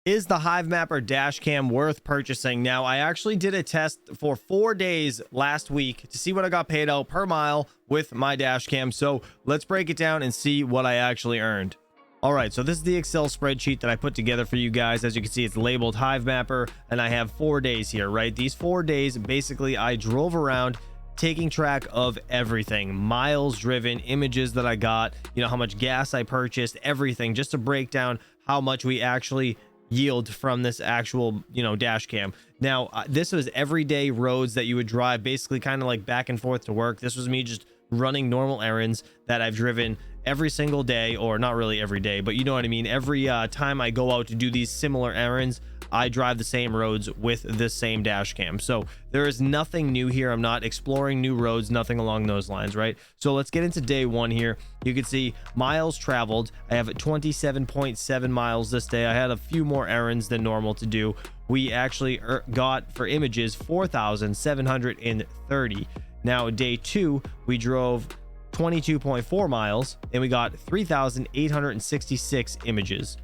Is the Hivemapper Dashcam worth purchasing? Now, I actually did a test for 4 days last week to see what I got paid out per mile with my Dashcam. So let's break it down and see what I actually earned. All right, so this is the Excel spreadsheet that I put together for you guys. As you can see, it's labeled Hivemapper, and I have 4 days here, right? These 4 days, basically, I drove around taking track of everything, miles driven, images that I got, you know, how much gas I purchased, everything, just to break down how much we actually yield from this actual, you know, dash cam. Now, this was everyday roads that you would drive, basically kind of like back and forth to work. This was me just running normal errands that I've driven every single day, or not really every day, but you know what I mean. Every time I go out to do these similar errands, I drive the same roads with this same dash cam. So there is nothing new here. I'm not exploring new roads, nothing along those lines, right? So let's get into day one here. You can see miles traveled. I have 27.7 miles this day. I had a few more errands than normal to do. We actually got for images 4,730. Now day two, we drove 22.4 miles and we got 3,866 images.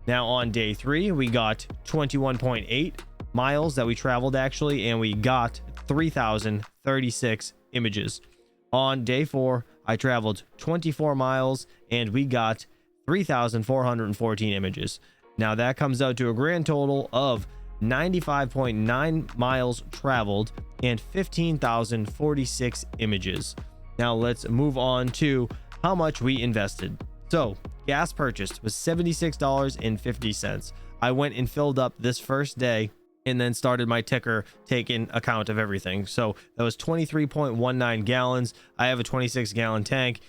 Now on day three, we got 21.8 miles that we traveled actually, and we got 3,036 images. On day four, I traveled 24 miles and we got 3,414 images. Now that comes out to a grand total of 95.9 miles traveled and 15,046 images. Now let's move on to how much we invested. So gas purchased was $76.50. I went and filled up this first day and then started my ticker taking account of everything. So that was 23.19 gallons. I have a 26-gallon tank.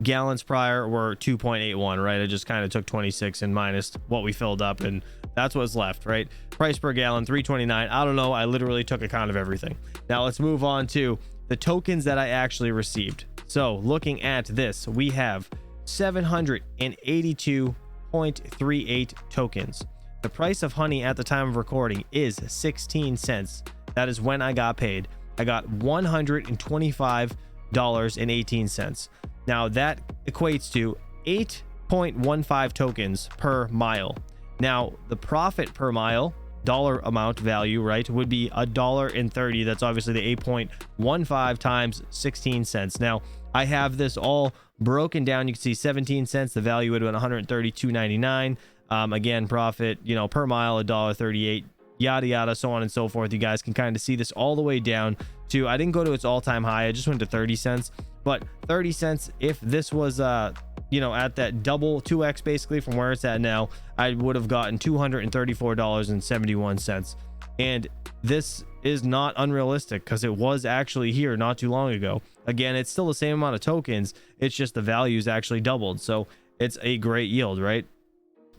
Gallons prior were 2.81, right? I just kind of took 26 and minus what we filled up, and that's what's left, right? Price per gallon, $3.29. I don't know. I literally took account of everything. Now let's move on to the tokens that I actually received. So looking at this, we have 782.38 tokens. The price of honey at the time of recording is 16 cents. That is when I got paid. I got $125.18. Now that equates to 8.15 tokens per mile. Now the profit per mile, dollar amount value, right, would be $1.30. That's obviously the 8.15 times 16 cents. Now I have this all broken down. You can see 17 cents, the value would have been $132.99. Again, profit, you know, per mile, $1.38, yada yada, so on and so forth. You guys can kind of see this all the way down to, I didn't go to its all-time high, I just went to 30 cents. But 30 cents, if this was you know, at that double 2x basically from where it's at now, I would have gotten $234.71. And this is not unrealistic because it was actually here not too long ago. Again, it's still the same amount of tokens, it's just the values actually doubled. So it's a great yield, right?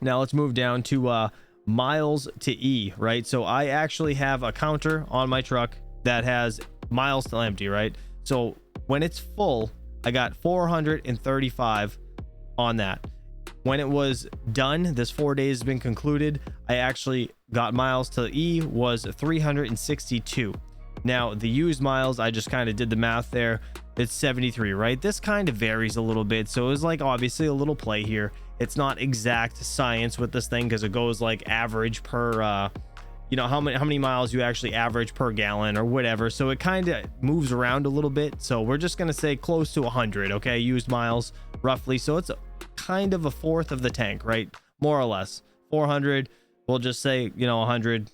Now let's move down to miles to E, right? So I actually have a counter on my truck that has miles till empty, right? So when it's full, I got 435 on that. When it was done, this 4 days has been concluded, I actually got miles to E was 362. Now the used miles, I just kind of did the math there, it's 73, right? This kind of varies a little bit, so it was like obviously a little play here. It's not exact science with this thing because it goes like average per you know, how many miles you actually average per gallon or whatever, so it kind of moves around a little bit. So we're just gonna say close to 100, okay, used miles roughly. So it's kind of a fourth of the tank, right? More or less 400. We'll just say, you know, 100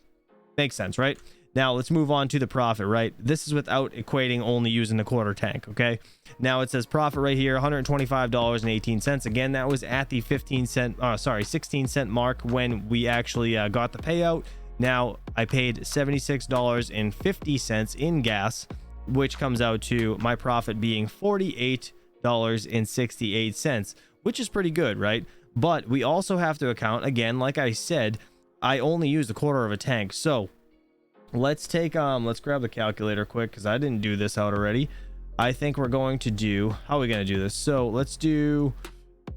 makes sense, right? Now let's move on to the profit, right? This is without equating only using the quarter tank, okay? Now it says profit right here, $125.18. Again, that was at the 16 cent mark when we actually got the payout. Now I paid $76.50 in gas, which comes out to my profit being $48.68, which is pretty good, right? But we also have to account, again, like I said, I only used a quarter of a tank. So let's take let's grab the calculator quick because I didn't do this out already. I think we're going to do, how are we going to do this? So let's do,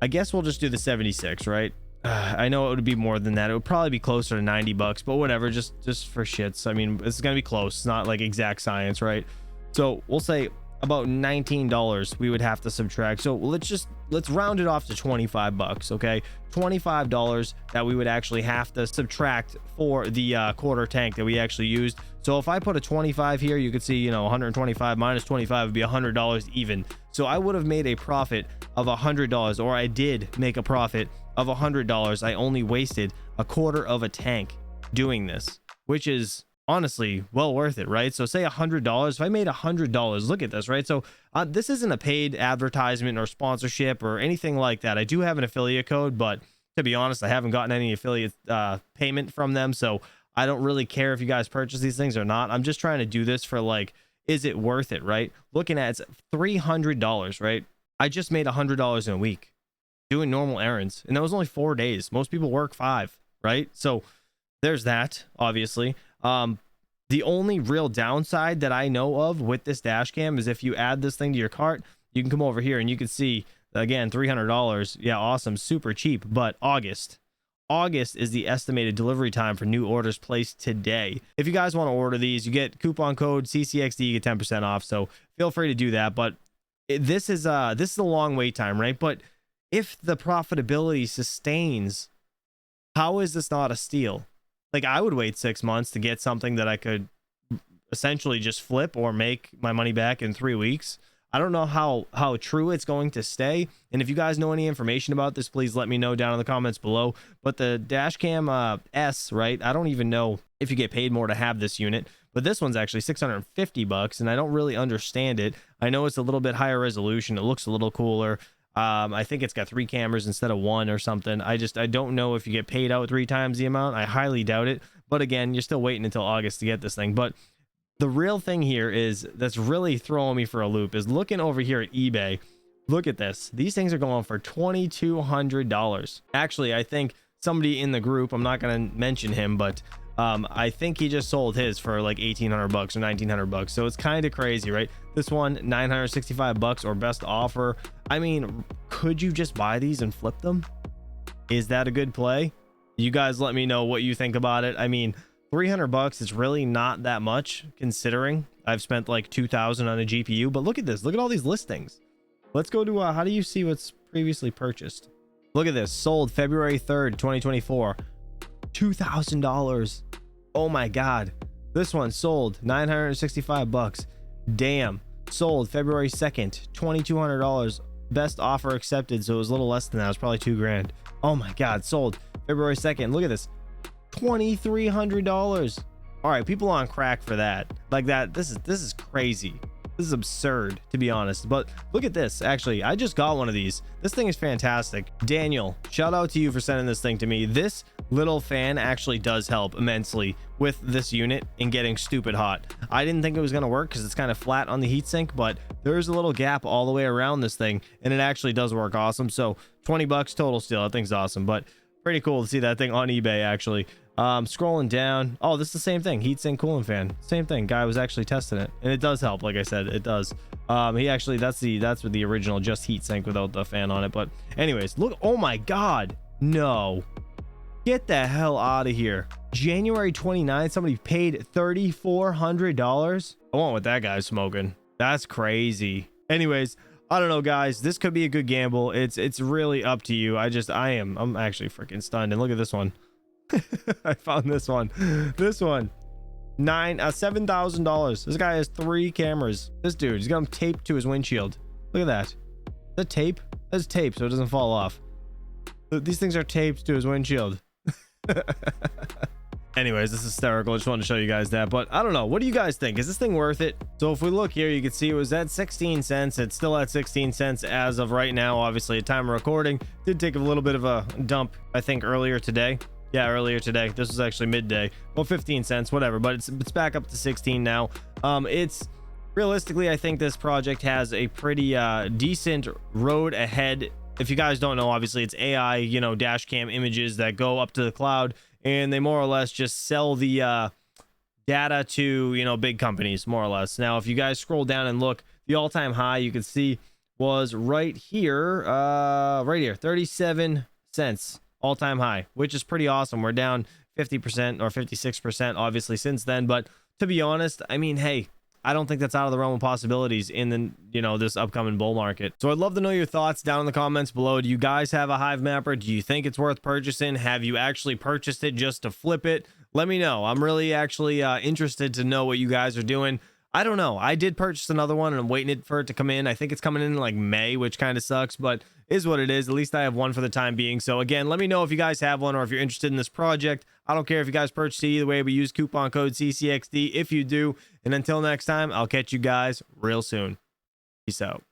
I guess we'll just do the 76, right? I know it would be more than that. It would probably be closer to 90 bucks, but whatever, just for shits. I mean, it's gonna be close. It's not like exact science, right? So we'll say about $19 we would have to subtract. So let's round it off to 25 bucks. Okay, $25 that we would actually have to subtract for the quarter tank that we actually used. So if I put a 25 here, you could see, you know, 125 minus 25 would be $100 even. So I would have made a profit of $100, or I did make a profit of $100. I only wasted a quarter of a tank doing this, which is honestly well worth it, right? So say $100. If I made $100, look at this, right? So this isn't a paid advertisement or sponsorship or anything like that. I do have an affiliate code, but to be honest, I haven't gotten any affiliate payment from them, so I don't really care if you guys purchase these things or not. I'm just trying to do this for, like, is it worth it, right? Looking at, it's $300, right? I just made $100 in a week doing normal errands, and that was only 4 days. Most people work 5, right? So there's that, obviously. The only real downside that I know of with this dash cam is if you add this thing to your cart, you can come over here and you can see, again, $300. Yeah, awesome, super cheap. But August is the estimated delivery time for new orders placed today. If you guys want to order these, you get coupon code CCXD, you get 10% off. So feel free to do that. But this is a long wait time, right? But if the profitability sustains, how is this not a steal? Like, I would wait 6 months to get something that I could essentially just flip or make my money back in 3 weeks. I don't know how true it's going to stay. And if you guys know any information about this, please let me know down in the comments below. But the Dashcam S, right? I don't even know if you get paid more to have this unit, but this one's actually 650 bucks, and I don't really understand it. I know it's a little bit higher resolution. It looks a little cooler. I think it's got 3 cameras instead of 1 or something. I don't know if you get paid out 3 times the amount. I highly doubt it. But again, you're still waiting until August to get this thing. But the real thing here is that's really throwing me for a loop is looking over here at eBay. Look at this. These things are going for $2,200. Actually, I think somebody in the group, I'm not going to mention him, but I think he just sold his for like 1,800 bucks or 1,900 bucks. So it's kind of crazy, right? This one, 965 bucks or best offer. I mean, could you just buy these and flip them? Is that a good play? You guys let me know what you think about it. I mean, 300 bucks is really not that much considering I've spent like 2,000 on a GPU. But look at this. Look at all these listings. Let's go to how do you see what's previously purchased? Look at this. Sold February 3rd, 2024. $2,000. Oh my god. This one sold 965 bucks. Damn. Sold February 2nd, $2,200. Best offer accepted, so it was a little less than that. It was probably $2,000. Oh my god. Sold February 2nd. Look at this. $2,300. All right, people on crack for that. Like that. This is crazy. This is absurd, to be honest. But look at this. Actually, I just got one of these. This thing is fantastic. Daniel, shout out to you for sending this thing to me. This little fan actually does help immensely with this unit in getting stupid hot. I didn't think it was going to work because it's kind of flat on the heatsink, but there's a little gap all the way around this thing, and it actually does work awesome. So 20 bucks total steal. That thing's awesome, but pretty cool to see that thing on eBay actually. Scrolling down. Oh, this is the same thing. Heatsink cooling fan. Same thing. Guy was actually testing it, and it does help. Like I said, it does. He actually, that's with the original just heatsink without the fan on it. But anyways, look. Oh my god. No. Get the hell out of here. January 29th, somebody paid $3,400. I want what that guy's smoking. That's crazy. Anyways, I don't know, guys. This could be a good gamble. It's really up to you. I'm actually freaking stunned. And look at this one. I found this one. $7,000. This guy has 3 cameras. This dude, he's got them taped to his windshield. Look at that. Is that tape? That's tape, so it doesn't fall off. These things are taped to his windshield. Anyways, this is hysterical. I just wanted to show you guys that, but I don't know. What do you guys think? Is this thing worth it? So if we look here, you can see it was at 16 cents. It's still at 16 cents as of right now. Obviously, at time of recording, did take a little bit of a dump, I think, earlier today. Yeah, earlier today. This was actually midday. Well, 15 cents, whatever, but it's back up to 16 now. It's realistically, I think this project has a pretty decent road ahead. If you guys don't know, obviously it's AI, you know, dash cam images that go up to the cloud, and they more or less just sell the data to, you know, big companies, more or less. Now, if you guys scroll down and look, the all-time high you can see was right here, 37 cents. All-time high, which is pretty awesome. We're down 50% or 56% obviously since then, but to be honest, I mean, hey, I don't think that's out of the realm of possibilities in the, you know, this upcoming bull market. So I'd love to know your thoughts down in the comments below. Do you guys have a Hivemapper? Do you think it's worth purchasing? Have you actually purchased it just to flip it? Let me know. I'm really actually interested to know what you guys are doing. I don't know. I did purchase another one and I'm waiting for it to come in. I think it's coming in like May, which kind of sucks, but is what it is. At least I have one for the time being. So again, let me know if you guys have one or if you're interested in this project. I don't care if you guys purchase it either way, but use coupon code CCXD if you do. And until next time, I'll catch you guys real soon. Peace out.